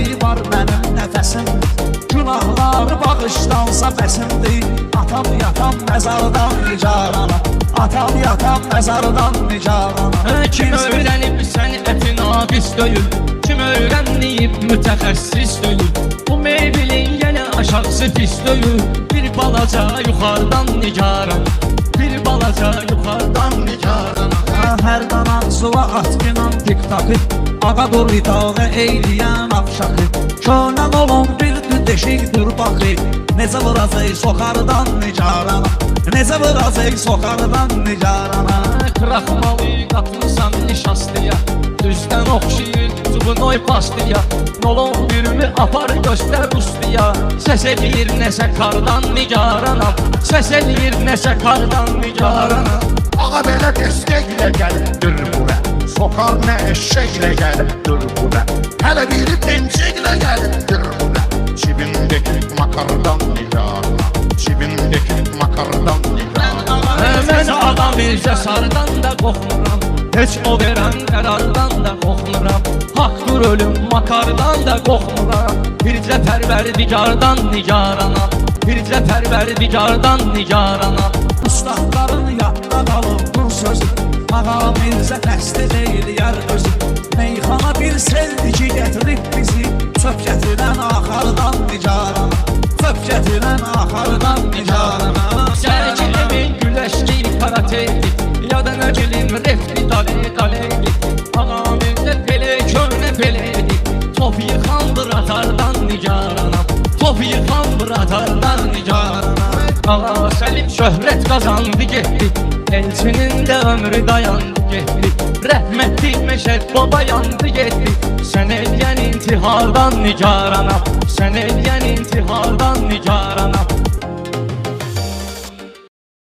səni var mənim nəfəsim. Günahlar bağışlansa bəsimdir. Atam yatam məzardan nicarana, atam yatam məzardan nicarana. Kim öyrənib səni əti naqis döyür, kim öyrənib mütəxəssis döyür. Bu meybilin yenə aşağısı pis döyür. Bir balaca yuxarıdan nigaran, bir balaca yuxarıdan nigaran. Hər danan suva atqinan tik-takı, ağa dur itağı eyləyən afşaxı. Könən olun bir deşikdir baxı, necə vıracaq soxardan nicarana, necə vıracaq soxardan nicarana. Kraxmalı qatmısan nişastıya, düzdən oxşayır Zubunoy pastıya. Nolon birimi apar göstər ustiya. Səs eləyir nəsə kardan nigaranam, səs eləyir nəsə kardan nigaranam. Ağa belə dəstəklə gəlibdir bura, sokar nə eşəklə gəlibdir bura. Hələ biri pencəklə gəlibdir bura. Cibindeki makardan nigarana, cibindeki makardan nigarana. Mən adam bircə sardan da qorxmuram, heç o verən qərardan da qorxmuram. Haqdır ölüm makardan da qorxmuram. Bircə pərvərdigardan nigaranam, bircə pərvərdigardan nigaranam. Ustadların yadda qalıb bu sözü, ağa Mirzə təsdir eyləyər özü. Meyxana bir seldi ki gətirib bizi, çöp gətirən axardan nicarana, çöp gətirən axardan nicarana. Sərkilimin güləşdir karateydi, ya da nə bilim refli daleydi. Ağamizdə belə körnə beləydi, top yıxandır atardan nigaranam, top yıxandır atardan nigaranam. Ağa Səlim şöhrət qazandı getdi, Elçinin də ömrü dayandı getdi. Rəhmətli Məşəd baba yandı getdi, sən eləyən intihardan nigaranam, sən eləyən intihardan nigaranam.